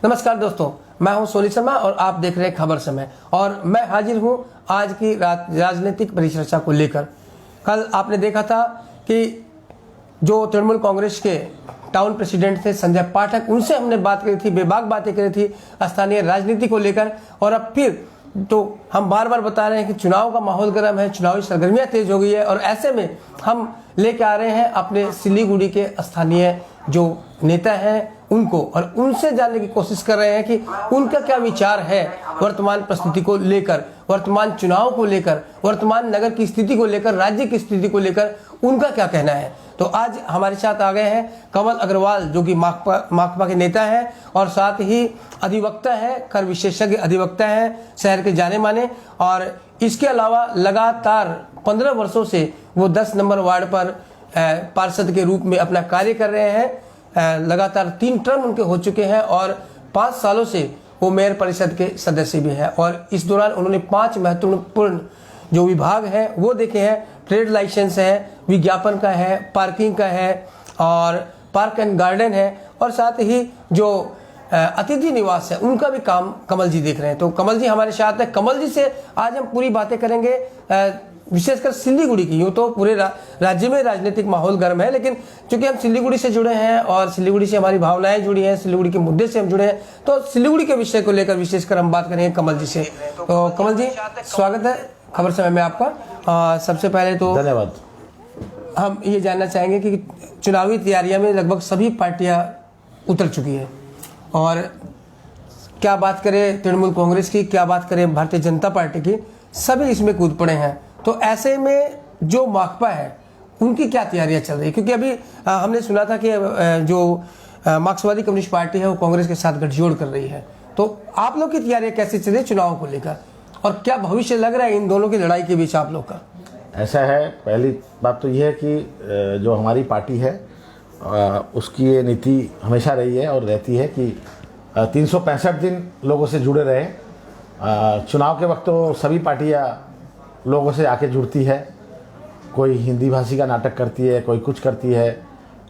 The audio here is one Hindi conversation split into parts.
नमस्कार दोस्तों, मैं हूं सोनी शर्मा और आप देख रहे हैं खबर समय। और मैं हाजिर हूं आज की राजनीतिक परिचर्चा को लेकर। कल आपने देखा था कि जो तृणमूल कांग्रेस के टाउन प्रेसिडेंट थे संजय पाठक, उनसे हमने बात करी थी, बेबाक बातें करी थी स्थानीय राजनीति को लेकर। और अब फिर तो हम बार बार बता रहे हैं कि चुनाव का माहौल गर्म है, चुनावी सरगर्मियां तेज हो गई है। और ऐसे में हम लेके आ रहे हैं अपने सिलीगुड़ी के स्थानीय जो नेता हैं उनको, और उनसे जानने की कोशिश कर रहे हैं कि उनका क्या विचार है वर्तमान परिस्थिति को लेकर, वर्तमान चुनाव को लेकर, वर्तमान नगर की स्थिति को लेकर, राज्य की स्थिति को लेकर उनका क्या कहना है। तो आज हमारे साथ आ गए हैं कमल अग्रवाल, जो कि माकपा के नेता हैं और साथ ही अधिवक्ता है, कर विशेषज्ञ अधिवक्ता हैं, शहर के जाने माने। और इसके अलावा लगातार 15 वर्षों से वो 10 नंबर वार्ड पर पार्षद के रूप में अपना कार्य कर रहे हैं। लगातार 3 टर्म उनके हो चुके हैं और 5 सालों से वो मेयर परिषद के सदस्य भी हैं। और इस दौरान उन्होंने 5 महत्वपूर्ण जो विभाग हैं वो देखे हैं। ट्रेड लाइसेंस है, विज्ञापन का है, पार्किंग का है और पार्क एंड गार्डन है, और साथ ही जो अतिथि निवास है उनका भी काम कमल जी देख रहे हैं। तो कमल जी हमारे साथ है। कमल जी से आज हम पूरी बातें करेंगे, विशेषकर सिलीगुड़ी की। यूँ तो पूरे राज्य में राजनीतिक माहौल गर्म है, लेकिन चूंकि हम सिलीगुड़ी से जुड़े हैं और सिलीगुड़ी से हमारी भावनाएं जुड़ी हैं, सिलीगुड़ी के मुद्दे से हम जुड़े हैं, तो सिलीगुड़ी के विषय को लेकर विशेषकर हम बात करेंगे कमल जी से। तो कमल जी, स्वागत है खबर समय में आपका। सबसे पहले तो धन्यवाद। हम ये जानना चाहेंगे कि चुनावी तैयारियां में लगभग सभी पार्टियां उतर चुकी है, और क्या बात करें तृणमूल कांग्रेस की, क्या बात करें भारतीय जनता पार्टी की, सभी इसमें कूद पड़े हैं। तो ऐसे में जो माकपा है उनकी क्या तैयारियां चल रही है? क्योंकि अभी हमने सुना था कि जो मार्क्सवादी कम्युनिस्ट पार्टी है वो कांग्रेस के साथ गठजोड़ कर रही है। तो आप लोग की तैयारियां कैसे चल रही है चुनाव को लेकर, और क्या भविष्य लग रहा है इन दोनों की लड़ाई के बीच आप लोग का? ऐसा है, पहली बात तो यह है कि जो हमारी पार्टी है उसकी ये नीति हमेशा रही है और रहती है कि 365 दिन लोगों से जुड़े रहे। चुनाव के वक्त तो सभी पार्टियां लोगों से आके जुड़ती है, कोई हिंदी भाषी का नाटक करती है, कोई कुछ करती है,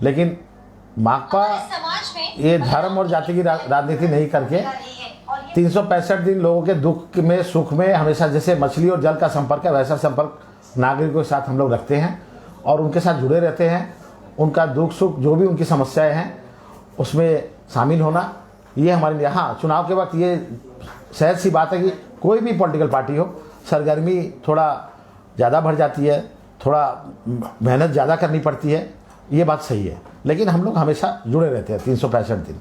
लेकिन माकपा ये धर्म और जाति की राजनीति नहीं करके 365 दिन लोगों के दुख में सुख में हमेशा, जैसे मछली और जल का संपर्क है वैसा संपर्क नागरिकों के साथ हम लोग रखते हैं और उनके साथ जुड़े रहते हैं। उनका दुख सुख जो भी उनकी समस्याएं हैं उसमें शामिल होना, ये हमारे लिए। हाँ, चुनाव के वक्त ये सहज सी बात है कि कोई भी पॉलिटिकल पार्टी हो, सरगर्मी थोड़ा ज़्यादा बढ़ जाती है, थोड़ा मेहनत ज़्यादा करनी पड़ती है, ये बात सही है, लेकिन हम लोग हमेशा जुड़े रहते हैं 365 दिन।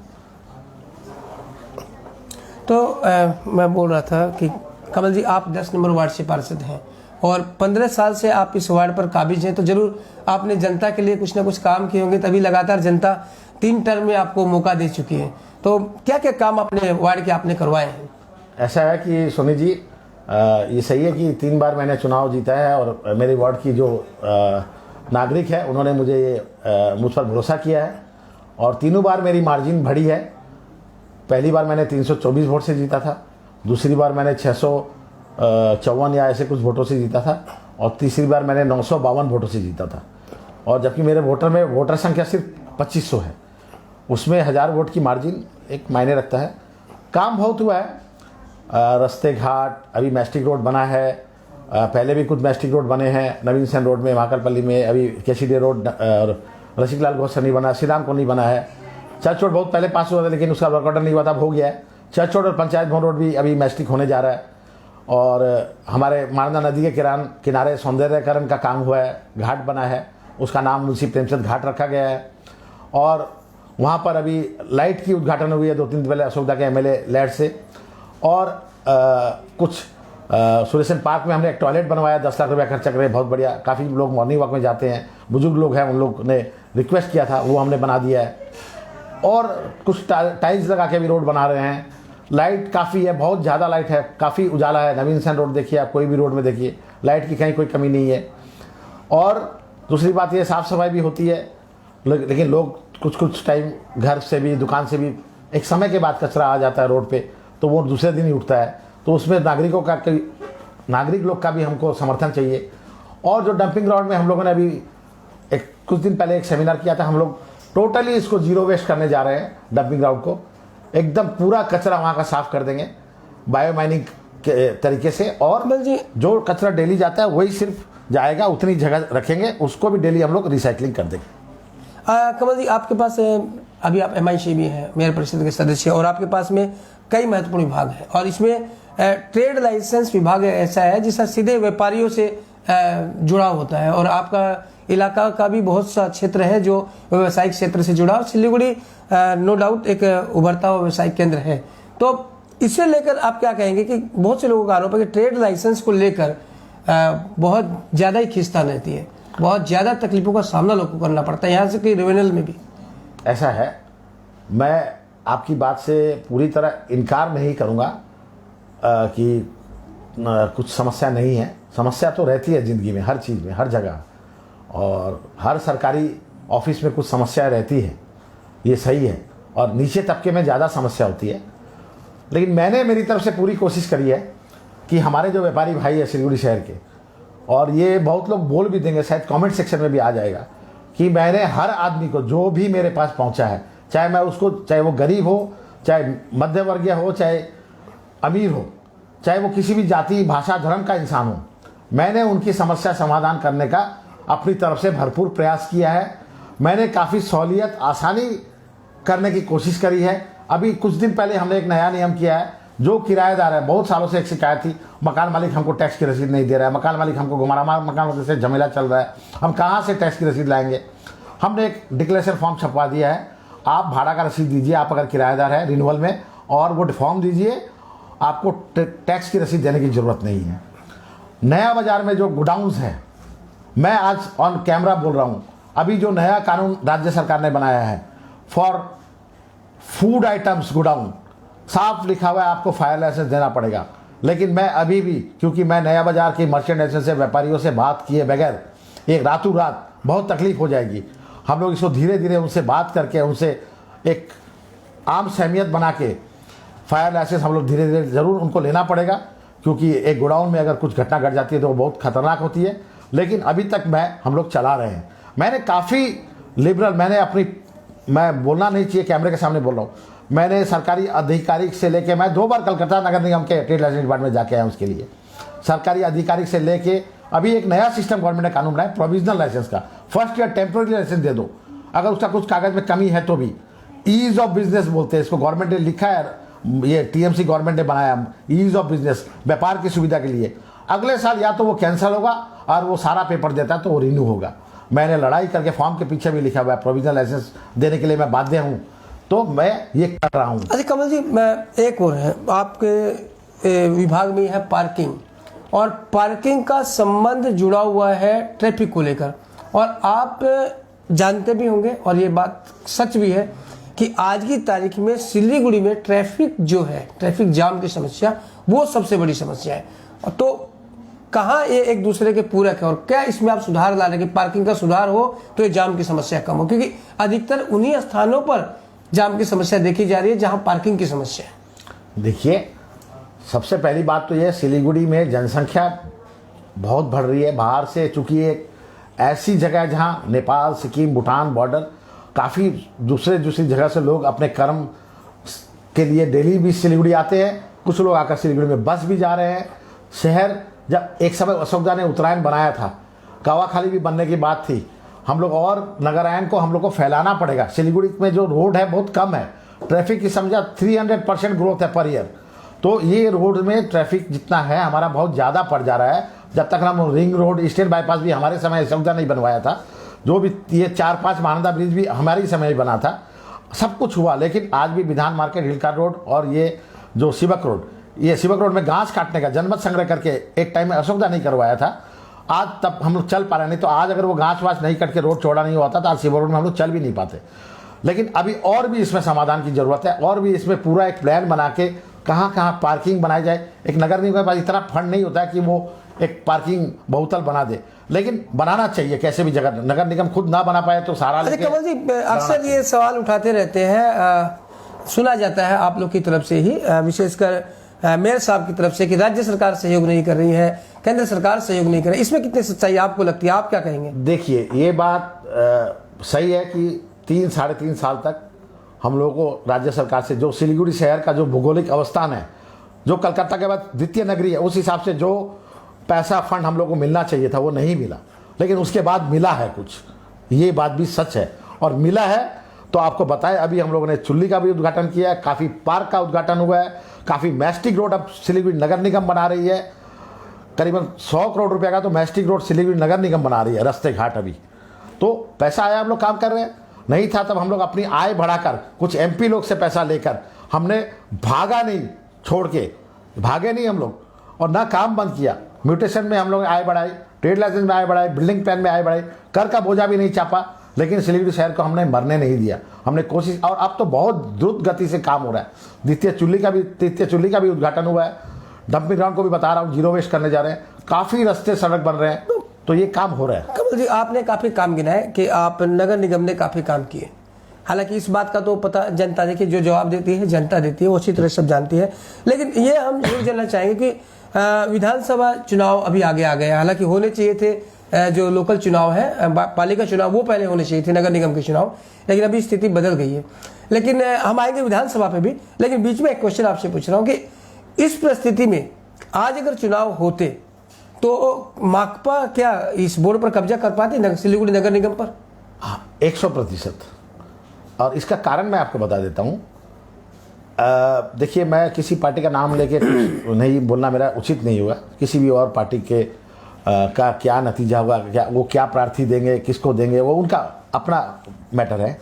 तो मैं बोल रहा था कि कमल जी, आप 10 नंबर वार्ड से पार्षद हैं और 15 साल से आप इस वार्ड पर काबिज हैं, तो जरूर आपने जनता के लिए कुछ ना कुछ काम किए होंगे, तभी लगातार जनता 3 टर्म में आपको मौका दे चुकी है। तो क्या क्या काम अपने वार्ड के आपने करवाए हैं? ऐसा है कि सोनी जी, ये सही है कि 3 बार मैंने चुनाव जीता है और मेरे वार्ड की जो नागरिक है उन्होंने मुझ पर भरोसा किया है और तीनों बार मेरी मार्जिन बढ़ी है। पहली बार मैंने 324 वोट से जीता था, दूसरी बार मैंने 654 या ऐसे कुछ वोटों से जीता था, और तीसरी बार मैंने 952 वोटों से जीता था। और जबकि मेरे वोटर संख्या सिर्फ 2500 है, उसमें 1000 वोट की मार्जिन एक मायने रखता है। काम बहुत हुआ है, रास्ते घाट, अभी मैस्टिक रोड बना है, पहले भी कुछ मैस्टिक रोड बने हैं, नवीन सेन रोड में, महाकालपल्ली में, अभी केसीडी रोड और रसिकलाल गोस्वामी बना, श्री राम कॉलोनी बना है। चर्च रोड बहुत पहले पास हुआ था लेकिन उसका वर्कआउट नहीं हुआ था, अब हो गया है। चर्च रोड और पंचायत भवन रोड भी अभी मैस्टिक होने जा रहा है। और हमारे मारना नदी के किनारे सौंदर्यकरण का काम हुआ है, घाट बना है, उसका नाम मुंशी प्रेमचंद घाट रखा गया है। और वहाँ पर अभी लाइट की उद्घाटन हुई है 2-3 दिन पहले अशोकदा के एमएलए लाइट से। और कुछ सुरेशन पार्क में हमने एक टॉयलेट बनवाया, 10 लाख रुपया खर्चा करे, बहुत बढ़िया। काफ़ी लोग मॉर्निंग वॉक में जाते हैं, बुजुर्ग लोग हैं, उन लोग ने रिक्वेस्ट किया था, वो हमने बना दिया है। और कुछ टाइल्स लगा के भी रोड बना रहे हैं। लाइट काफ़ी है, बहुत ज़्यादा लाइट है, काफ़ी उजाला है। नवीन सेन रोड देखिए आप, कोई भी रोड में देखिए, लाइट की कहीं कोई कमी नहीं है। और दूसरी बात ये, साफ़ सफाई भी होती है, लेकिन लोग कुछ टाइम घर से भी, दुकान से भी, एक समय के बाद कचरा आ जाता है रोड पे, तो वो दूसरे दिन ही उठता है। तो उसमें नागरिक लोग का भी हमको समर्थन चाहिए। और जो डंपिंग ग्राउंड में हम लोगों ने अभी कुछ दिन पहले एक सेमिनार किया था, हम लोग टोटली इसको जीरो वेस्ट करने जा रहे हैं डंपिंग ग्राउंड को। एकदम पूरा कचरा वहाँ का साफ कर देंगे बायो माइनिंग के तरीके से, और कमल जी, जो कचरा डेली जाता है वही सिर्फ जाएगा, उतनी जगह रखेंगे, उसको भी डेली हम लोग रिसाइकलिंग कर देंगे। कमल जी, आपके पास अभी आप MIC भी हैं, मेयर परिषद के सदस्य, और आपके पास में कई महत्वपूर्ण विभाग हैं, और इसमें ट्रेड लाइसेंस विभाग ऐसा है जिसका सीधे व्यापारियों से जुड़ाव होता है, और आपका इलाका का भी बहुत सा क्षेत्र है जो व्यवसायिक क्षेत्र से जुड़ा, और सिलीगुड़ी नो डाउट एक उभरता हुआ व्यवसायिक केंद्र है। तो इसे लेकर आप क्या कहेंगे कि बहुत से लोगों का आरोप है कि ट्रेड लाइसेंस को लेकर बहुत ज़्यादा ही खींचतान रहती है, बहुत ज़्यादा तकलीफों का सामना लोगों को करना पड़ता है, यहाँ से कि रेवेन्यू में भी ऐसा है। मैं आपकी बात से पूरी तरह इनकार नहीं करूँगा कि कुछ समस्या नहीं है। समस्या तो रहती है ज़िंदगी में, हर चीज़ में, हर जगह, और हर सरकारी ऑफिस में कुछ समस्या रहती है, ये सही है, और नीचे तबके में ज़्यादा समस्या होती है। लेकिन मैंने मेरी तरफ से पूरी कोशिश करी है कि हमारे जो व्यापारी भाई है सिलीगुड़ी शहर के, और ये बहुत लोग बोल भी देंगे, शायद कमेंट सेक्शन में भी आ जाएगा, कि मैंने हर आदमी को जो भी मेरे पास पहुंचा है, चाहे मैं उसको, चाहे वो गरीब हो, चाहे मध्यवर्गीय हो, चाहे अमीर हो, चाहे वो किसी भी जाति भाषा धर्म का इंसान हो, मैंने उनकी समस्या समाधान करने का अपनी तरफ से भरपूर प्रयास किया है। मैंने काफ़ी सहूलियत आसानी करने की कोशिश करी है। अभी कुछ दिन पहले हमने एक नया नियम किया है, जो किराएदार है, बहुत सालों से एक शिकायत थी, मकान मालिक हमको टैक्स की रसीद नहीं दे रहा है, मकान मालिक हमको घुमा, मकान मालिक से झमेला चल रहा है, हम कहाँ से टैक्स की रसीद लाएंगे। हमने एक डिक्लेरेशन फॉर्म छपवा दिया है, आप भाड़ा का रसीद दीजिए, आप अगर किराएदार है रिन्यूअल में, और वो फॉर्म दीजिए, आपको टैक्स की रसीद देने की ज़रूरत नहीं है। नया बाज़ार में जो गोडाउन्स हैं, मैं आज ऑन कैमरा बोल रहा हूँ, अभी जो नया कानून राज्य सरकार ने बनाया है फॉर फूड आइटम्स गोडाउन, साफ लिखा हुआ है आपको फायर लाइसेंस देना पड़ेगा। लेकिन मैं अभी भी, क्योंकि मैं नया बाज़ार की मर्चेंट एसोसिएशन से व्यापारियों से बात किए बगैर एक रातों रात बहुत तकलीफ हो जाएगी, हम लोग इसको धीरे धीरे उनसे बात करके, उनसे एक आम सहमियत बना के फायर लाइसेंस हम लोग धीरे धीरे ज़रूर उनको लेना पड़ेगा, क्योंकि एक गोडाउन में अगर कुछ घटना घट जाती है तो वो बहुत खतरनाक होती है। लेकिन अभी तक हम लोग चला रहे हैं। मैंने काफ़ी लिबरल, मैं बोलना नहीं चाहिए, कैमरे के सामने बोल रहा हूँ, मैंने सरकारी अधिकारिक से लेके, मैं 2 बार कलकत्ता नगर निगम के ट्रेड लाइसेंस डिपार्टमेंट जाके आया उसके लिए, सरकारी अधिकारिक से लेके अभी एक नया सिस्टम गवर्नमेंट ने कानून बनाया प्रोविजनल लाइसेंस का, फर्स्ट ईयर टेम्प्रेरी लाइसेंस दे दो, अगर उसका कुछ कागज में कमी है तो भी। ईज ऑफ बिजनेस बोलते हैं इसको, गवर्नमेंट ने लिखा है, ये TMC गवर्नमेंट ने बनाया, ईज ऑफ बिजनेस, व्यापार की सुविधा के लिए। अगले साल या तो वो कैंसिल होगा और वो सारा पेपर देता है तो वो रिन्यू होगा। मैंने लड़ाई करके फॉर्म के पीछे भी लिखा हुआ है प्रोविजनल लाइसेंस देने के लिए मैं बाध्य हूँ, तो मैं ये कर रहा हूँ। अच्छा कमल जी, मैं एक और है, आपके विभाग में है पार्किंग, और पार्किंग का संबंध जुड़ा हुआ है ट्रैफिक को लेकर, और आप जानते भी होंगे, और ये बात सच भी है कि आज की तारीख में सिलीगुड़ी में ट्रैफिक जो है, ट्रैफिक जाम की समस्या, वो सबसे बड़ी समस्या है। तो कहाँ ये एक दूसरे के पूरक है, और क्या इसमें आप सुधार ला रहे हैं कि पार्किंग का सुधार हो तो ये जाम की समस्या कम हो, क्योंकि अधिकतर उन्हीं स्थानों पर जाम की समस्या देखी जा रही है जहां पार्किंग की समस्या है। देखिए, सबसे पहली बात तो यह, सिलीगुड़ी में जनसंख्या बहुत बढ़ रही है बाहर से, चूँकि एक ऐसी जगह है जहाँ नेपाल, सिक्किम, भूटान बॉर्डर, काफ़ी दूसरी जगह से लोग अपने कर्म के लिए डेली भी सिलीगुड़ी आते हैं। कुछ लोग आकर सिलीगुड़ी में बस भी जा रहे हैं। शहर, जब एक समय अशोकदा ने उत्तरायण बनाया था, कावाखाली भी बनने की बात थी, हम लोग और नगरायन को हम लोग को फैलाना पड़ेगा। सिलीगुड़ी में जो रोड है बहुत कम है, ट्रैफिक की समझा 300% ग्रोथ है पर ईयर, तो ये रोड में ट्रैफिक जितना है हमारा बहुत ज़्यादा पड़ जा रहा है। जब तक हम रिंग रोड, ईस्टर्न बाईपास भी हमारे समय अशोकदा नहीं बनवाया था, जो भी ये 4-5 महानंदा ब्रिज भी हमारे समय ही बना था, सब कुछ हुआ। लेकिन आज भी विधान मार्केट, हिलकार रोड और ये जो शिवक रोड, ये शिवक रोड में घास काटने का जनमत संग्रह करके एक टाइम में अशोकदा नहीं करवाया था, आज तब हम लोग चल पा रहे। नहीं तो आज अगर वो घास वास नहीं कट के रोड चौड़ा नहीं होता तो आज शिवक रोड में हम लोग चल भी नहीं पाते। लेकिन अभी और भी इसमें समाधान की ज़रूरत है, और भी इसमें पूरा एक प्लान बना के कहाँ कहाँ पार्किंग बनाई जाए। एक नगर निगम के पास इतना फंड नहीं होता है कि वो एक पार्किंग बहुतल बना दे, लेकिन बनाना चाहिए कैसे भी जगह। नगर निगम खुद ना बना पाए तो सारा लेके। कमल जी, अक्सर ये सवाल उठाते रहते हैं, सुना जाता है आप लोग की तरफ से ही, विशेषकर मेयर साहब की तरफ से, कि राज्य सरकार सहयोग नहीं कर रही है, केंद्र सरकार सहयोग नहीं कर रही है। इसमें कितनी सच्चाई आपको लगती है, आप क्या कहेंगे? देखिए, ये बात सही है कि 3-3.5 साल तक हम लोगों को राज्य सरकार से, जो सिलीगुड़ी शहर का जो भौगोलिक अवस्थान है, जो कलकत्ता के बाद द्वितीय नगरी है, उस हिसाब से जो पैसा फंड हम लोग को मिलना चाहिए था वो नहीं मिला, लेकिन उसके बाद मिला है कुछ, ये बात भी सच है। और मिला है तो आपको बताएं, अभी हम लोगों ने चुल्ली का भी उद्घाटन किया है, काफ़ी पार्क का उद्घाटन हुआ है, काफ़ी मैस्टिक रोड अब सिलीगुड़ी नगर निगम बना रही है, करीबन 100 करोड़ रुपए का तो मैस्टिक रोड सिलीगुड़ी नगर निगम बना रही है, रास्ते घाट। अभी तो पैसा आया, हम लोग काम कर रहे हैं। नहीं था तब हम लोग अपनी आय बढ़ाकर, कुछ एमपी लोग से पैसा लेकर, हमने भागा नहीं, छोड़ के भागे नहीं हम लोग, और ना काम बंद किया। म्यूटेशन में हम लोग आय बढ़ाई, ट्रेड लाइसेंस में आय बढ़ाई, बिल्डिंग प्लान में आय बढ़ाई, कर का बोझा भी नहीं चापा, लेकिन सिलीगुड़ी शहर को हमने मरने नहीं दिया। हमने कोशिश, और अब तो बहुत द्रुत गति से काम हो रहा है। तृतीय चुल्ली का भी उद्घाटन हुआ है, डंपिंग ग्राउंड को भी बता रहा हूँ, जीरो वेस्ट करने जा रहे हैं, काफ़ी रास्ते सड़क बन रहे हैं, तो ये काम हो रहा है। कमल जी, आपने काफ़ी काम गिना है कि आप नगर निगम ने काफ़ी काम किए। हालांकि इस बात का तो पता जनता, देखिए जो जवाब देती है जनता देती है, वो अच्छी तरह सब जानती है। लेकिन ये हम जरूर जानना चाहेंगे कि विधानसभा चुनाव अभी आगे आ गए, हालांकि होने चाहिए थे जो लोकल चुनाव है, पालिका चुनाव, वो पहले होने चाहिए थे, नगर निगम के चुनाव, लेकिन अभी स्थिति बदल गई है। लेकिन हम आएंगे विधानसभा पे भी, लेकिन बीच में एक क्वेश्चन आपसे पूछ रहा हूँ कि इस परिस्थिति में आज अगर चुनाव होते तो माकपा क्या इस बोर्ड पर कब्जा कर पाती सिलीगुड़ी नगर निगम पर? हाँ, 100%। और इसका कारण मैं आपको बता देता हूँ। देखिए, मैं किसी पार्टी का नाम लेके कुछ नहीं बोलना मेरा उचित नहीं होगा। किसी भी और पार्टी के का क्या नतीजा होगा, क्या प्रार्थी देंगे, किसको देंगे, वो उनका अपना मैटर है।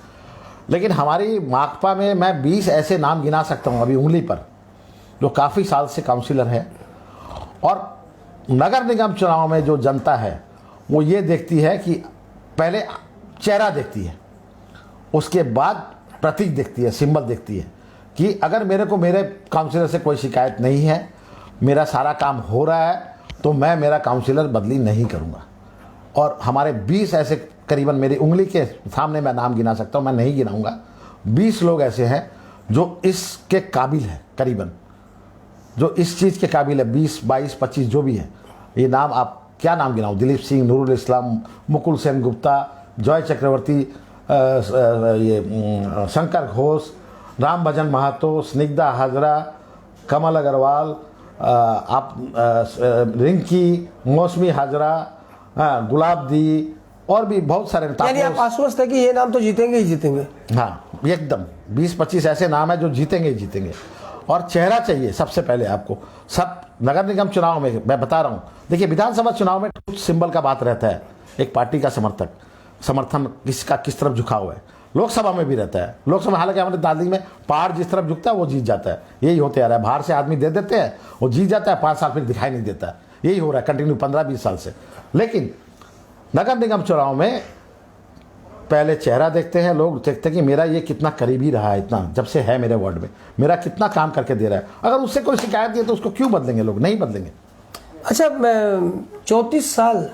लेकिन हमारी माकपा में मैं 20 ऐसे नाम गिना सकता हूँ अभी उंगली पर, जो काफ़ी साल से काउंसिलर है। और नगर निगम चुनाव में जो जनता है वो ये देखती है कि पहले चेहरा देखती है, उसके बाद प्रतीक देखती है, सिंबल देखती है कि अगर मेरे काउंसिलर से कोई शिकायत नहीं है, मेरा सारा काम हो रहा है, तो मैं मेरा काउंसिलर बदली नहीं करूँगा। और हमारे 20 ऐसे, करीबन मेरी उंगली के सामने मैं नाम गिना सकता हूँ, मैं नहीं गिनाऊँगा, 20 लोग ऐसे हैं जो इसके काबिल हैं, करीबन जो इस चीज़ के काबिल है। 20, 22, 25 जो भी है, ये नाम आप क्या नाम गिनाऊँ, दिलीप सिंह, नूरुल इस्लाम, मुकुल सेन गुप्ता, जॉय चक्रवर्ती, ये शंकर घोष, राम भजन महतो, स्निग्धा हाजरा, कमल अग्रवाल, आप रिंकी, मौसमी हाजरा, गुलाब दी, और भी बहुत सारे। यानी आप आश्वस्त है कि ये नाम तो जीतेंगे ही जीतेंगे? हाँ, एकदम 20-25 ऐसे नाम है जो जीतेंगे ही जीतेंगे। और चेहरा चाहिए सबसे पहले आपको। सब नगर निगम चुनाव में मैं बता रहा हूँ, देखिए विधानसभा चुनाव में कुछ सिंबल का बात रहता है, एक पार्टी का समर्थन किसका किस तरफ झुका हुआ है। लोकसभा में भी रहता है। लोकसभा, हालांकि हमारे दार्जिलिंग में पहाड़ जिस तरफ झुकता है वो जीत जाता है, यही होते आ रहा है। बाहर से आदमी दे देते हैं, वो जीत जाता है, 5 साल फिर दिखाई नहीं देता है, यही हो रहा है कंटिन्यू 15-20 साल से। लेकिन नगर निगम चुनाव में पहले चेहरा देखते हैं लोग, देखते हैं कि मेरा ये कितना करीबी रहा है, इतना जब से है मेरे वार्ड में, मेरा कितना काम करके दे रहा है। अगर उससे कोई शिकायत है तो उसको क्यों बदलेंगे लोग? नहीं बदलेंगे। अच्छा, 34 साल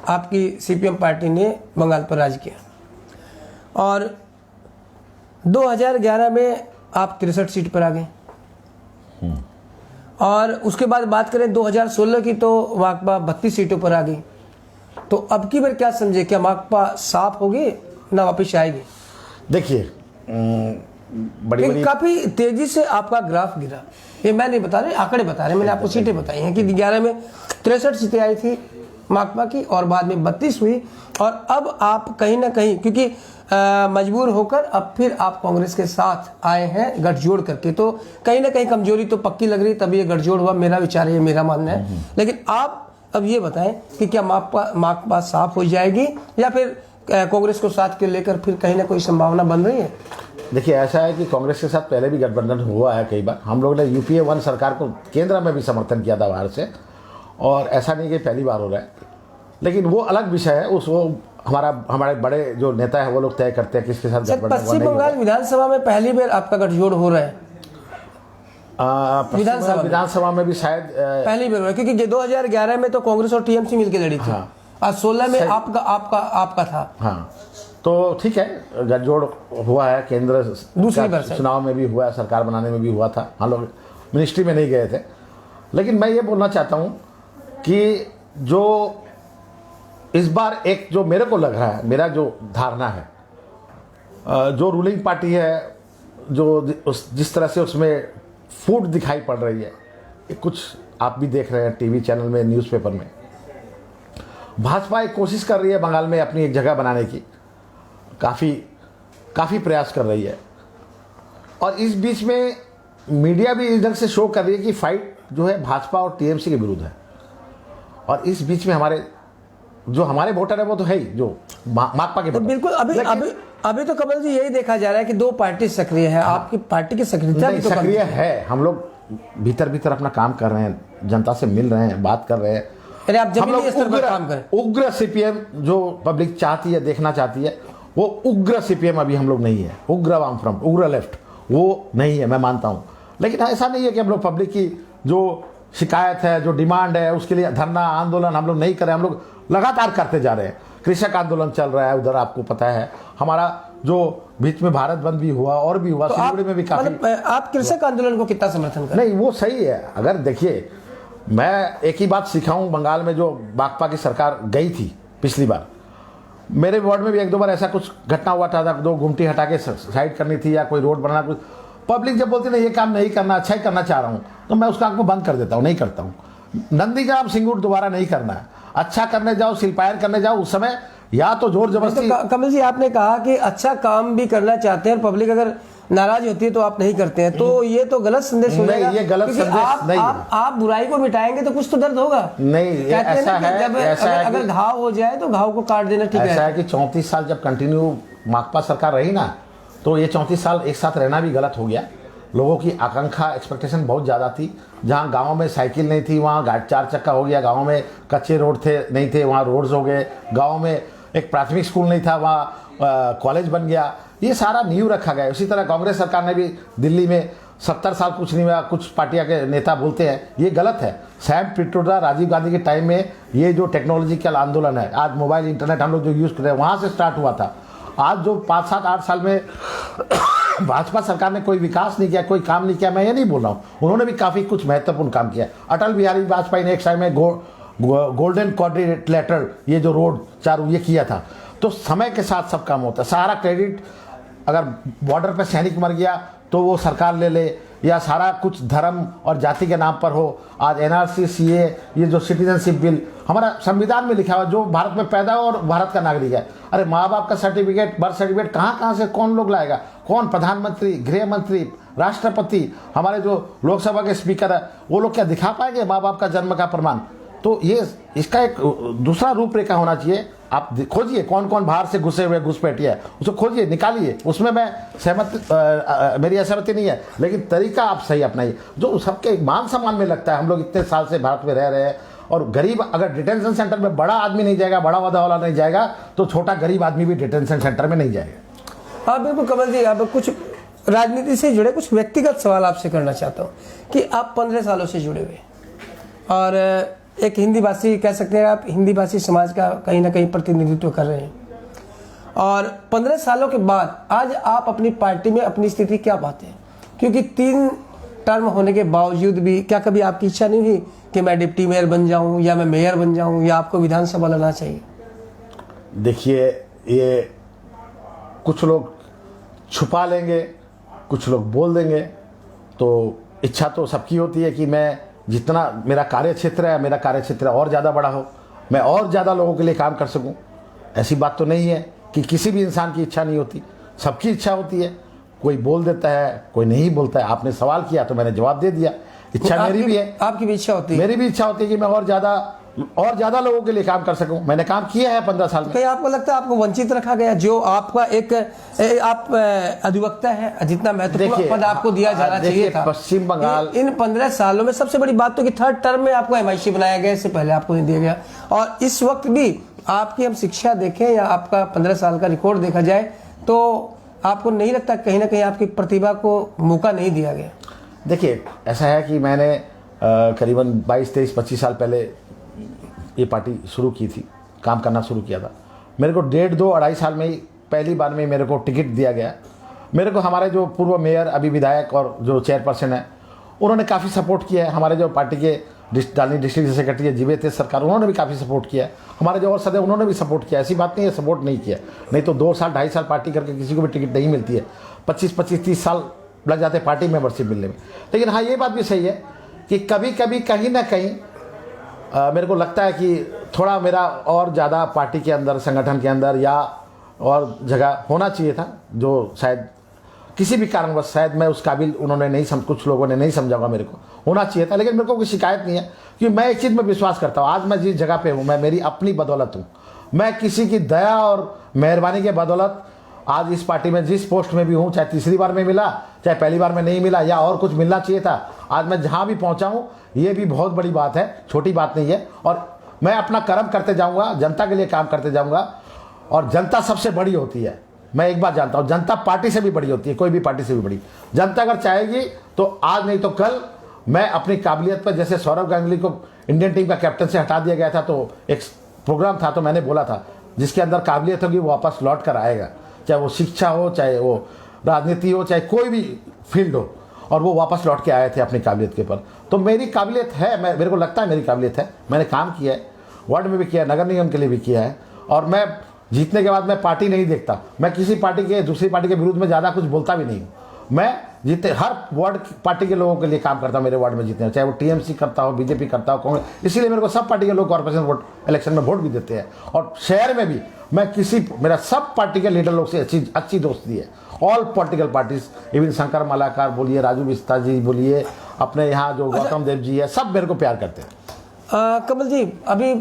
आपकी सीपीएम पार्टी ने बंगाल पर राज किया, और 2011 में आप 63 सीट पर आ गए, और उसके बाद बात करें 2016 की तो माकपा 32 सीटों पर आ गई। तो अब की बार क्या समझे, क्या माकपा साफ होगी ना वापिस आएगी? देखिए, बड़ी काफी तेजी से आपका ग्राफ गिरा, ये मैं नहीं बता रहे, आंकड़े बता रहे, मैंने आपको सीटें बताई हैं कि 11 में 63 सीटें आई थी माकपा की, और बाद में 32 हुई, और अब आप कहीं ना कहीं, क्योंकि मजबूर होकर अब फिर आप कांग्रेस के साथ आए हैं गठजोड़ करके, तो कहीं ना कहीं कमजोरी तो पक्की लग रही, तभी ये गठजोड़ हुआ, मेरा विचार है, मेरा मानना है। लेकिन आप अब ये बताएं कि क्या माकपा साफ हो जाएगी, या फिर कांग्रेस को साथ के लेकर फिर कहीं ना कोई संभावना बन रही है? देखिए, ऐसा है कि कांग्रेस के साथ पहले भी गठबंधन हुआ है कई बार। हम लोग ने यूपीए 1 सरकार को केंद्र में भी समर्थन किया था बाहर से, और ऐसा नहीं कि पहली बार हो रहा है। लेकिन वो अलग विषय है, वो हमारे बड़े जो नेता है वो लोग तय करते हैं किसके साथ गठबंधन। पश्चिम बंगाल विधानसभा में पहली बार आपका गठजोड़ हो रहा है? विधानसभा में भी शायद पहली बार, क्योंकि 2011 में तो कांग्रेस और टीएमसी मिलकर लड़ी थी। हाँ। आज 16 में आपका था। हाँ, तो ठीक है, गठजोड़ हुआ है, केंद्र दूसरी बार चुनाव में भी हुआ है, सरकार बनाने में भी हुआ था। हम लोग मिनिस्ट्री में नहीं गए थे। लेकिन मैं ये बोलना चाहता हूँ कि जो इस बार एक जो मेरे को लग रहा है, मेरा जो धारणा है, जो रूलिंग पार्टी है जिस तरह से उसमें फूट दिखाई पड़ रही है, ये कुछ आप भी देख रहे हैं टीवी चैनल में, न्यूज़पेपर में। भाजपा एक कोशिश कर रही है बंगाल में अपनी एक जगह बनाने की, काफ़ी प्रयास कर रही है। और इस बीच में मीडिया भी इस ढंग से शो कर रही है कि फाइट जो है भाजपा और टीएमसी के विरुद्ध है। और इस बीच में हमारे वोटर है वो तो है ही, जो माकपा के तो वोटर। बिल्कुल अभी तो कमल जी यही देखा जा रहा है कि दो पार्टी सक्रिय है। आपकी पार्टी की सक्रियता भी तो सक्रिय है। हम लोग भीतर अपना काम कर रहे हैं, जनता से मिल रहे हैं, बात कर रहे हैं। अरे आप जमीनी स्तर पर काम करें। उग्र सीपीएम जो पब्लिक चाहती है, देखना चाहती है, वो उग्र सीपीएम अभी हम लोग नहीं है। उग्र वाम फ्रंट, उग्र लेफ्ट वो नहीं है, मैं मानता हूं। लेकिन ऐसा नहीं है कि हम लोग पब्लिक की जो शिकायत है, जो डिमांड है, उसके लिए धरना आंदोलन हम लोग नहीं करें। हम लोग लगातार करते जा रहे हैं। कृषक आंदोलन चल रहा है उधर, आपको पता है। हमारा जो बीच में भारत बंद भी हुआ और भी हुआ, सिलीगुड़ी में भी काफी। आप कृषक आंदोलन को कितना समर्थन करें? नहीं, वो सही है। अगर देखिए, मैं एक ही बात सीखा हूं, बंगाल में जो माकपा की सरकार गई थी पिछली बार, मेरे वार्ड में भी एक दो बार ऐसा कुछ घटना हुआ था, दो गुमटी हटा के साइड करनी थी या कोई रोड बनाना, कुछ पब्लिक जब बोलती नहीं ये काम नहीं करना, अच्छा ही करना चाह रहा हूं, तो मैं उस काम को बंद कर देता हूं, नहीं करता हूं। नंदीग्राम सिंगूर दोबारा नहीं करना है। अच्छा करने जाओ, शिल्पायर करने जाओ, उस समय या तो जोर जबरदस्ती। तो कमल जी, आपने कहा कि अच्छा काम भी करना चाहते हैं और पब्लिक अगर नाराज होती है तो आप नहीं करते हैं, तो ये तो गलत संदेश हो जाएगा। ये गलत संदेश नहीं है। आप बुराई को मिटाएंगे तो कुछ तो दर्द होगा। नहीं, ऐसा है, अगर घाव हो जाए तो घाव को काट देना ठीक है। ऐसा है कि 34 साल जब कंटिन्यू माकपा सरकार रही ना, तो ये 34 साल एक साथ रहना भी गलत हो गया। लोगों की आकांक्षा, एक्सपेक्टेशन बहुत ज़्यादा थी। जहाँ गाँव में साइकिल नहीं थी वहाँ 4 चक्का हो गया, गाँव में कच्चे रोड नहीं थे वहाँ रोड्स हो गए, गाँव में एक प्राथमिक स्कूल नहीं था वहाँ कॉलेज बन गया। ये सारा नींव रखा गया। उसी तरह कांग्रेस सरकार ने भी दिल्ली में 70 साल कुछ नहीं हुआ। कुछ पार्टियां के नेता बोलते हैं, ये गलत है। सैम पिट्रोडा, राजीव गांधी के टाइम में ये जो टेक्नोलॉजिकल आंदोलन है, आज मोबाइल इंटरनेट हम लोग जो यूज़ कर रहे हैं, वहाँ से स्टार्ट हुआ था। आज जो 5, 7, 8 साल में भाजपा सरकार ने कोई विकास नहीं किया, कोई काम नहीं किया, मैं ये नहीं बोल रहा हूँ। उन्होंने भी काफ़ी कुछ महत्वपूर्ण काम किया। अटल बिहारी वाजपेयी ने एक टाइम में गोल्डन क्वाड्रिलेटरल ये जो रोड चारों ये किया था। तो समय के साथ सब काम होता है। सारा क्रेडिट अगर बॉर्डर पे सैनिक मर गया तो वो सरकार ले ले, या सारा कुछ धर्म और जाति के नाम पर हो। आज एनआरसी, सीए, ये जो सिटीजनशिप बिल हमारा संविधान में लिखा हुआ, जो भारत में पैदा हो और भारत का नागरिक है। अरे माँ बाप का सर्टिफिकेट, बर्थ सर्टिफिकेट कहाँ से कौन लोग लाएगा? कौन? प्रधानमंत्री, गृह मंत्री, राष्ट्रपति, हमारे जो लोकसभा के स्पीकर है, वो लोग क्या दिखा पाएंगे माँ बाप का जन्म का प्रमाण? तो ये इसका एक दूसरा रूपरेखा होना चाहिए। आप खोजिए कौन कौन बाहर से घुसे हुए घुसपैठिए है, उसको खोजिए, निकालिए। उसमें मैं मेरी असहमति नहीं है, लेकिन तरीका आप सही अपनाइए जो सबके मान सम्मान में लगता है। हम लोग इतने साल से भारत में रह रहे हैं, और गरीब अगर डिटेंशन सेंटर में बड़ा आदमी नहीं जाएगा, बड़ा वादा वाला नहीं जाएगा, तो छोटा गरीब आदमी भी डिटेंशन सेंटर में नहीं जाएगा। हाँ बिल्कुल कमल जी, अब कुछ राजनीति से जुड़े कुछ व्यक्तिगत सवाल आपसे करना चाहता हूँ कि आप 15 सालों से जुड़े हुए और एक हिंदी भाषी कह सकते हैं, आप हिंदी भाषी समाज का कहीं ना कहीं प्रतिनिधित्व कर रहे हैं, और 15 सालों के बाद आज आप अपनी पार्टी में अपनी स्थिति क्या पाते हैं? क्योंकि 3 टर्म होने के बावजूद भी क्या कभी आपकी इच्छा नहीं हुई कि मैं डिप्टी मेयर बन जाऊं या मैं मेयर बन जाऊं या आपको विधानसभा लड़ना चाहिए? देखिए, ये कुछ लोग छुपा लेंगे, कुछ लोग बोल देंगे। तो इच्छा तो सबकी होती है कि मैं जितना मेरा कार्य क्षेत्र है, मेरा कार्य क्षेत्र और ज़्यादा बड़ा हो, मैं और ज़्यादा लोगों के लिए काम कर सकूं। ऐसी बात तो नहीं है कि किसी भी इंसान की इच्छा नहीं होती, सबकी इच्छा होती है। कोई बोल देता है, कोई नहीं बोलता है। आपने सवाल किया तो मैंने जवाब दे दिया। इच्छा मेरी भी है, आपकी भी इच्छा होती है, मेरी भी इच्छा होती है कि मैं और ज़्यादा लोगों के लिए काम कर सकूं। मैंने काम किया है 15 साल में। कहीं आपको लगता है आपको वंचित रखा गया? जो आपका एक आप अधिवक्ता है, जितना महत्वपूर्ण पद आपको दिया जाना चाहिए था। पश्चिम बंगाल इन 15 सालों में सबसे बड़ी बात तो कि 3rd टर्म में आपको MIC बनाया गया, इससे पहले आपको नहीं दिया गया। और इस वक्त भी आपकी हम शिक्षा देखें या आपका 15 साल का रिकॉर्ड देखा जाए तो आपको नहीं लगता कहीं ना कहीं आपकी प्रतिभा को मौका नहीं दिया गया? देखिए, ऐसा है कि मैंने करीबन 22, 23, 25 साल पहले ये पार्टी शुरू की थी, काम करना शुरू किया था। मेरे को 1.5, 2, 2.5 साल में ही पहली बार में मेरे को टिकट दिया गया। मेरे को हमारे जो पूर्व मेयर, अभी विधायक और जो चेयरपर्सन है, उन्होंने काफ़ी सपोर्ट किया है। हमारे जो पार्टी के डालनी डिस्ट्रिक्ट सेक्रेटरी है जीवे तेज सरकार, उन्होंने भी काफ़ी सपोर्ट किया है। हमारे जो और सदस्य उन्होंने भी सपोर्ट किया, ऐसी बात नहीं है सपोर्ट नहीं किया। नहीं तो 2 साल 2.5 साल पार्टी करके किसी को भी टिकट नहीं मिलती है, 25-30 साल लग जाते हैं पार्टी मेंबरशिप मिलने में। लेकिन हाँ, ये बात भी सही है कि कभी कभी कहीं ना कहीं मेरे को लगता है कि थोड़ा मेरा और ज़्यादा पार्टी के अंदर, संगठन के अंदर या और जगह होना चाहिए था, जो शायद किसी भी कारणवश शायद मैं उस काबिल उन्होंने नहीं कुछ लोगों ने नहीं समझा होगा, मेरे को होना चाहिए था। लेकिन मेरे को कोई शिकायत नहीं है, क्योंकि मैं एक चीज़ में विश्वास करता हूँ, आज मैं जिस जगह पे हूँ मैं मेरी अपनी बदौलत हूँ। मैं किसी की दया और मेहरबानी के बदौलत आज इस पार्टी में जिस पोस्ट में भी हूँ, चाहे तीसरी बार में मिला, चाहे पहली बार में नहीं मिला या और कुछ मिलना चाहिए था, आज मैं जहाँ भी पहुँचा हूँ ये भी बहुत बड़ी बात है, छोटी बात नहीं है। और मैं अपना कर्म करते जाऊँगा, जनता के लिए काम करते जाऊँगा, और जनता सबसे बड़ी होती है। मैं एक बात जानता हूँ, जनता पार्टी से भी बड़ी होती है, कोई भी पार्टी से भी बड़ी। जनता अगर चाहेगी तो आज नहीं तो कल मैं अपनी काबिलियत पर, जैसे सौरव गांगुली को इंडियन टीम का कैप्टन से हटा दिया गया था, तो एक प्रोग्राम था तो मैंने बोला था जिसके अंदर काबिलियत होगी वो वापस लौट कर आएगा, चाहे वो शिक्षा हो, चाहे वो राजनीति हो, चाहे कोई भी फील्ड हो, और वो वापस लौट के आए थे अपनी काबिलियत के ऊपर। तो मेरी काबिलियत है, मेरे को लगता है मेरी काबिलियत है, मैंने काम किया है, वार्ड में भी किया है, नगर निगम के लिए भी किया है। और मैं जीतने के बाद मैं पार्टी नहीं देखता, मैं किसी पार्टी के दूसरी पार्टी के विरुद्ध में ज़्यादा कुछ बोलता भी नहीं हूँ। मैं जीते हर वार्ड पार्टी के लोगों के लिए काम करता हूँ, मेरे वार्ड में जीतने, चाहे वो टीएमसी करता हो, बीजेपी करता हो, कांग्रेस, इसीलिए मेरे को सब पार्टी के लोग कॉर्पोरेशन वोट इलेक्शन में वोट भी देते हैं। और शहर में भी मैं मेरा सब पार्टी के लीडर लोग से अच्छी दोस्ती है, all political parties, even Shankar Malakar बोलिए, राजू बिस्ता जी बोलिए, अपने यहाँ जो गौतम देव जी है, सब मेरे को प्यार करते हैं। कमल जी, अभी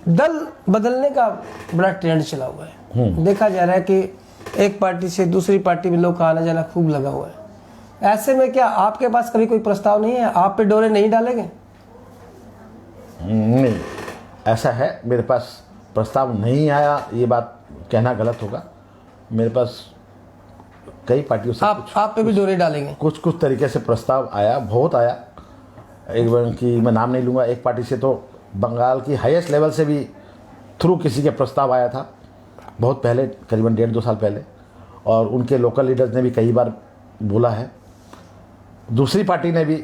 दल बदलने का बड़ा ट्रेंड चला हुआ है, देखा जा रहा है कि एक पार्टी से दूसरी पार्टी में लोग का आना जाना खूब लगा हुआ है। ऐसे में क्या आपके पास कभी कोई प्रस्ताव नहीं है, आप पे डोरे नहीं डालेंगे? नहीं, ऐसा है, मेरे पास प्रस्ताव नहीं आया, ये बात कहना गलत होगा। मेरे पास कई पार्टियों से आप पे भी डोरे डालेंगे? कुछ तरीके से प्रस्ताव आया, बहुत आया। एक बार की मैं नाम नहीं लूँगा, एक पार्टी से तो बंगाल की हाईएस्ट लेवल से भी थ्रू किसी के प्रस्ताव आया था, बहुत पहले, करीबन 1.5-2 साल पहले, और उनके लोकल लीडर्स ने भी कई बार बोला है। दूसरी पार्टी ने भी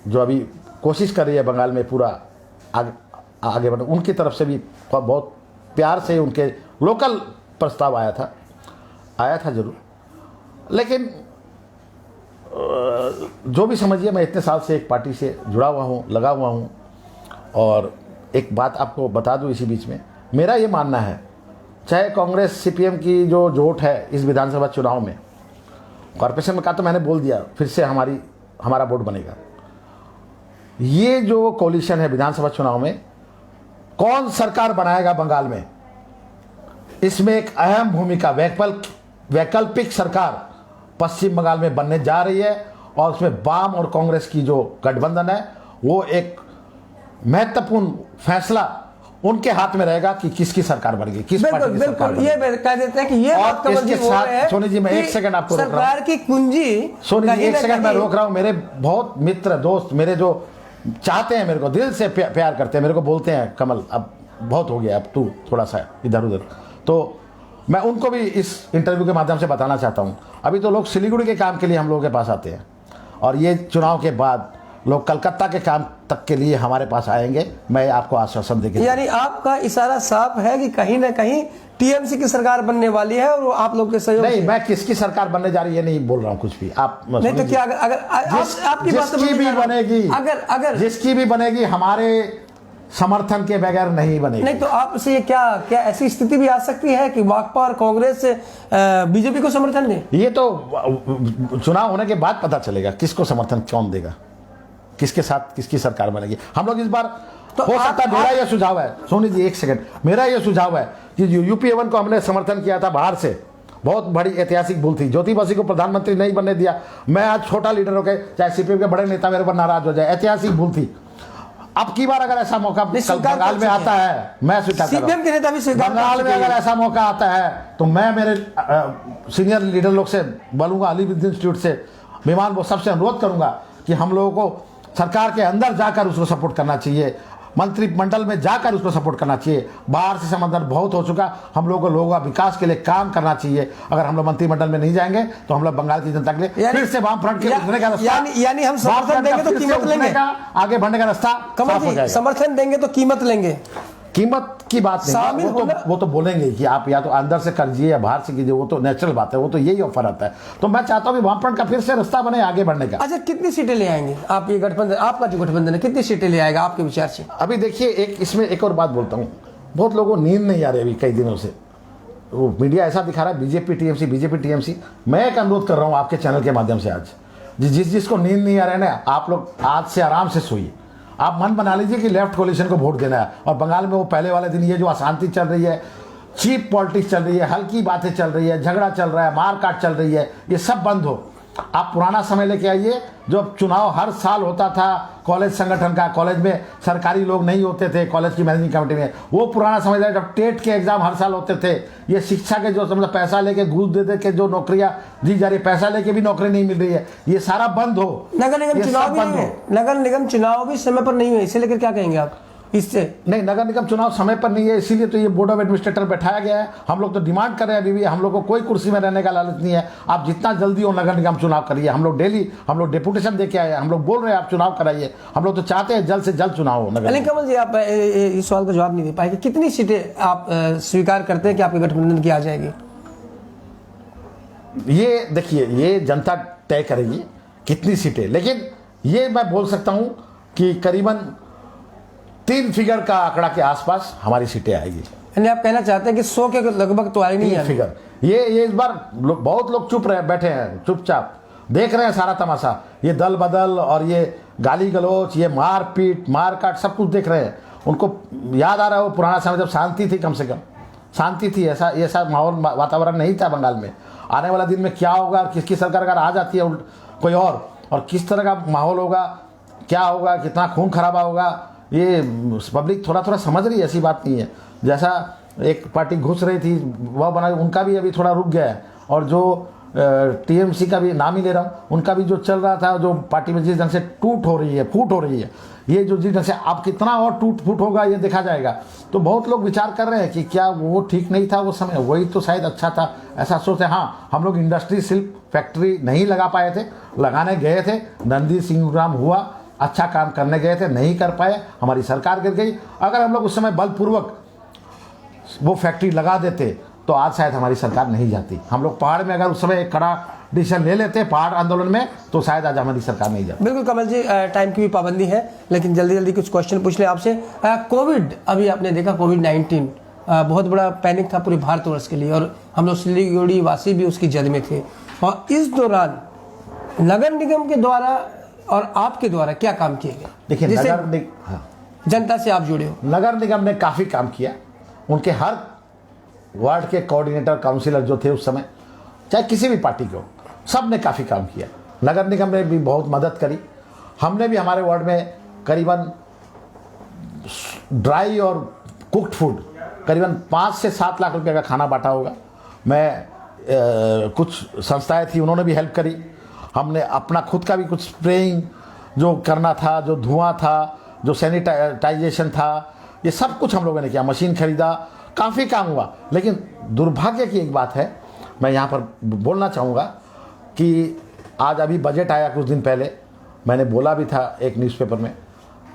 जो अभी कोशिश कर रही है बंगाल में पूरा आगे बढ़ने, उनकी तरफ से भी बहुत प्यार से उनके लोकल प्रस्ताव आया था ज़रूर। लेकिन जो भी समझिए, मैं इतने साल से एक पार्टी से जुड़ा हुआ हूँ, लगा हुआ हूँ। और एक बात आपको बता दूँ इसी बीच में, मेरा ये मानना है, चाहे कांग्रेस सीपीएम की जो जोट है इस विधानसभा चुनाव में, कॉर्पोरेशन में का तो मैंने बोल दिया, फिर से हमारा वोट बनेगा। ये जो कोलिशन है विधानसभा चुनाव में, कौन सरकार बनाएगा बंगाल में, इसमें एक अहम भूमिका वैकल्पिक सरकार पश्चिम बंगाल में बनने जा रही है। और उसमें वाम और कांग्रेस की जो गठबंधन है, वो एक महत्वपूर्ण फैसला उनके हाथ में रहेगा कि किसकी सरकार बनेगी, किस पार्टी की सरकार बनेगी। ये कह देते हैं कि ये बात कमल जी बोल रहे हैं। सोनी जी, मैं एक सेकंड आपको रोक रहा हूं, सरकार की कुंजी, सोनी जी एक सेकंड मैं रोक रहा हूं। मेरे बहुत मित्र दोस्त, मेरे जो चाहते हैं, मेरे को दिल से प्यार करते हैं, मेरे को बोलते हैं कमल अब बहुत हो गया, अब तू थोड़ा सा इधर उधर, तो मैं उनको भी इस इंटरव्यू के माध्यम से बताना चाहता हूं, अभी तो लोग सिलीगुड़ी के काम के लिए हम लोगों के पास आते हैं, और ये चुनाव के बाद लोग कलकत्ता के काम तक के लिए हमारे पास आएंगे। मैं आपको आश्वासन देके, यानी आपका इशारा साफ है कि कहीं ना कहीं टीएमसी की सरकार बनने वाली है, और आप लोग के सहयोग नहीं, मैं किसकी सरकार बनने जा रही है नहीं बोल रहा हूँ कुछ भी। आप नहीं तो क्या, अगर आपकी बात जिसकी भी बनेगी, अगर जिसकी भी बनेगी हमारे समर्थन के बगैर नहीं बनेगी। नहीं तो आपसे ये क्या ऐसी स्थिति भी आ सकती है कि माकपा और कांग्रेस बीजेपी को समर्थन दे? ये तो चुनाव होने के बाद पता चलेगा किसको समर्थन कौन देगा, किसके साथ किसकी सरकार बनेगी। हम लोग इस बार तो हो सकता है, मेरा यह सुझाव है, सोनी जी एक सेकंड, मेरा यह सुझाव है कि यूपीए 1 को हमने समर्थन किया था बाहर से, बहुत बड़ी ऐतिहासिक भूल थी। ज्योति बसु को प्रधानमंत्री नहीं बनने दिया, मैं आज छोटा लीडर होकर, चाहे सीपीएम के बड़े नेता मेरे पर नाराज हो जाए, ऐतिहासिक भूल थी। अब की बार अगर ऐसा मौका बंगाल में आता है, मैं स्वीकार कर रहा हूं, के नेता भी स्वीकार, बंगाल में अगर ऐसा मौका आता है तो मैं मेरे सीनियर लीडर लोग से बोलूंगा, अलीबिद इंस्टीट्यूट से विमान, वो सबसे अनुरोध करूंगा कि हम लोगों को सरकार के अंदर जाकर उसको सपोर्ट करना चाहिए। मंत्रिमंडल में जाकर उसको सपोर्ट करना चाहिए। बाहर से समर्थन बहुत हो चुका, हम लोगों का विकास के लिए काम करना चाहिए। अगर हम लोग मंत्रिमंडल में नहीं जाएंगे तो हम लोग बंगाल की जनता के लिए फिर से वाम फ्रंट के उठने का रास्ता, यानी हम समर्थन देंगे तो कीमत लेंगे, आगे बढ़ने का रास्ता साफ हो जाएगा। समर्थन देंगे तो कीमत लेंगे, कीमत की बात नहीं, वो तो बोलेंगे कि आप या तो अंदर से करिए या बाहर से कीजिए, वो तो नेचुरल बात है, वो तो यही ऑफर आता है। तो मैं चाहता हूँ वामफ्रंट का फिर से रास्ता बने आगे बढ़ने का। अच्छा, कितनी सीटें ले आएंगे आप? ये गठबंधन, आपका जो गठबंधन है, कितनी सीटें ले आएगा आपके विचार से? अभी देखिए, इसमें एक और बात बोलता हूँ, बहुत लोगों को नींद नहीं आ रही अभी कई दिनों से, वो मीडिया ऐसा दिखा रहा है बीजेपी टीएमसी। मैं एक अनुरोध कर रहा हूँ आपके चैनल के माध्यम से, आज जिसको नींद नहीं आ रहा है ना, आप लोग आज से आराम से सोइए। आप मन बना लीजिए कि लेफ्ट कोalition को वोट देना है। और बंगाल में वो पहले वाले दिन ये जो अशांति चल रही है, चीप पॉलिटिक्स चल रही है, हल्की बातें चल रही है, झगड़ा चल रहा है, मारकाट चल रही है, ये सब बंद हो। आप पुराना समय लेके आइए, जो चुनाव हर साल होता था कॉलेज संगठन का, कॉलेज में सरकारी लोग नहीं होते थे कॉलेज की मैनेजिंग कमेटी में, वो पुराना समय था जब टेट के एग्जाम हर साल होते थे। ये शिक्षा के जो मतलब पैसा लेके घूस दे दे के जो नौकरियां दी जा रही है, पैसा लेके भी नौकरी नहीं मिल रही है, ये सारा बंद हो। नगर निगम चुनाव भी समय पर नहीं हुए, इसे लेकर क्या कहेंगे आप? इससे नहीं, नगर निगम चुनाव समय पर नहीं है, इसीलिए तो ये बोर्ड ऑफ एडमिनिस्ट्रेटर बैठाया गया है। हम लोग तो डिमांड कर रहे हैं अभी भी, हम लोग को कोई कुर्सी में रहने का लालच नहीं है। आप जितना जल्दी हो नगर निगम चुनाव करिए। हम लोग डेली डेपुटेशन दे के आए हैं, हम लोग बोल रहे हैं आप चुनाव कराइए। हम लोग तो चाहते हैं जल्द से जल्द चुनाव हो। नगर कमल जी, आप इस सवाल का जवाब नहीं दे पाएंगे, कितनी सीटें आप स्वीकार करते हैं कि आपके गठबंधन की आ जाएगी? ये देखिए, ये जनता तय करेगी कितनी सीटें, लेकिन ये मैं बोल सकता हूं कि करीबन 3 फिगर का आंकड़ा के आसपास हमारी सीटें आएगी। यानी आप कहना चाहते हैं कि 100 के लगभग तो आई नहीं है फिगर। ये इस बार बहुत लोग चुप रहे, बैठे हैं चुपचाप देख रहे हैं सारा तमाशा। ये दल बदल और ये गाली गलौच, ये मारपीट मारकाट सब कुछ देख रहे हैं। उनको याद आ रहा है वो पुराना समय जब शांति थी, कम से कम शांति थी, ऐसा माहौल वातावरण नहीं था बंगाल में। आने वाला दिन में क्या होगा और किसकी सरकार अगर आ जाती है कोई और किस तरह का माहौल होगा, क्या होगा, कितना खून खराबा होगा, ये पब्लिक थोड़ा थोड़ा समझ रही है। ऐसी बात नहीं है, जैसा एक पार्टी घुस रही थी वह बना, उनका भी अभी थोड़ा रुक गया है। और जो टीएमसी का भी नाम ही ले रहा हूँ, उनका भी जो चल रहा था, जो पार्टी में जिस ढंग से फूट हो रही है, ये जो जिस ढंग से अब कितना और टूट फूट होगा ये देखा जाएगा। तो बहुत लोग विचार कर रहे हैं कि क्या वो ठीक नहीं था वो समय, वही तो शायद अच्छा था, ऐसा सोचते। हाँ, हम लोग इंडस्ट्री सिर्फ फैक्ट्री नहीं लगा पाए थे, लगाने गए थे, नंदी सिंहग्राम हुआ, अच्छा काम करने गए थे, नहीं कर पाए, हमारी सरकार गिर गई। अगर हम लोग उस समय बलपूर्वक वो फैक्ट्री लगा देते तो आज शायद हमारी सरकार नहीं जाती। हम लोग पहाड़ में अगर उस समय एक कड़ा डिसीजन ले लेते पहाड़ आंदोलन में, तो शायद आज हमारी सरकार नहीं जाती। बिल्कुल कमल जी, टाइम की भी पाबंदी है, लेकिन जल्दी कुछ क्वेश्चन पूछ लें आपसे। कोविड, अभी आपने देखा कोविड-19 बहुत बड़ा पैनिक था पूरे भारतवर्ष के लिए, और हम लोग सिलीगुड़ी वासी भी उसकी जद में थे। और इस दौरान नगर निगम के द्वारा और आपके द्वारा क्या काम किए गए? देखिए, जनता से आप जुड़े हो। नगर निगम ने काफ़ी काम किया। उनके हर वार्ड के कोऑर्डिनेटर काउंसिलर जो थे उस समय, चाहे किसी भी पार्टी के हो, सब ने काफ़ी काम किया। नगर निगम ने भी बहुत मदद करी। हमने भी हमारे वार्ड में करीबन ड्राई और कुक्ड फूड करीबन 5 से 7 लाख रुपए का खाना बांटा होगा। कुछ संस्थाएं थी, उन्होंने भी हेल्प करी। हमने अपना खुद का भी कुछ स्प्रेइंग जो करना था, जो धुआं था, जो सैनिटाइजेशन था, ये सब कुछ हम लोगों ने किया। मशीन खरीदा, काफ़ी काम हुआ। लेकिन दुर्भाग्य की एक बात है, मैं यहाँ पर बोलना चाहूँगा कि आज अभी बजट आया कुछ दिन पहले, मैंने बोला भी था एक न्यूज़पेपर में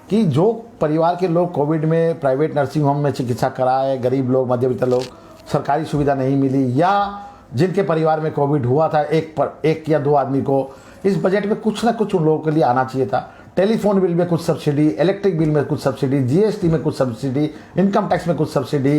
कि जो परिवार के लोग कोविड में प्राइवेट नर्सिंग होम में चिकित्सा कराए, गरीब लोग, मध्यवित्त लोग, सरकारी सुविधा नहीं मिली, या जिनके परिवार में कोविड हुआ था एक या 2 आदमी को, इस बजट में कुछ ना कुछ उन लोगों के लिए आना चाहिए था। टेलीफोन बिल में कुछ सब्सिडी, इलेक्ट्रिक बिल में कुछ सब्सिडी, जीएसटी में कुछ सब्सिडी, इनकम टैक्स में कुछ सब्सिडी,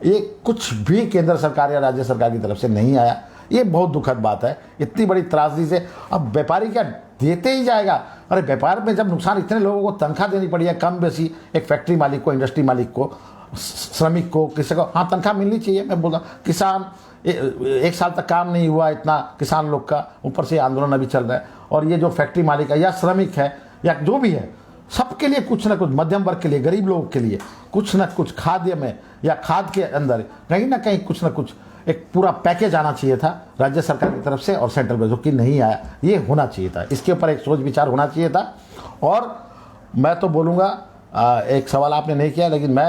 ये कुछ भी केंद्र सरकार या राज्य सरकार की तरफ से नहीं आया। ये बहुत दुखद बात है। इतनी बड़ी त्रासदी से अब व्यापारी क्या देते ही जाएगा? अरे व्यापार में जब नुकसान, इतने लोगों को तनख्वाह देनी पड़ी है कम बेसी, एक फैक्ट्री मालिक को, इंडस्ट्री मालिक को, श्रमिक को, किसी को, हाँ तनख्वाह मिलनी चाहिए। मैं बोल रहा हूँ किसान 1 साल तक काम नहीं हुआ इतना किसान लोग का, ऊपर से आंदोलन अभी चल रहा है। और ये जो फैक्ट्री मालिक है या श्रमिक है या जो भी है, सबके लिए कुछ ना कुछ, मध्यम वर्ग के लिए, गरीब लोगों के लिए कुछ ना कुछ खाद्य में या खाद के अंदर कहीं ना कहीं कुछ ना कुछ एक पूरा पैकेज आना चाहिए था राज्य सरकार की तरफ से और सेंट्रल में, जो कि नहीं आया। ये होना चाहिए था, इसके ऊपर एक सोच विचार होना चाहिए था। और मैं तो बोलूँगा एक सवाल आपने नहीं किया, लेकिन मैं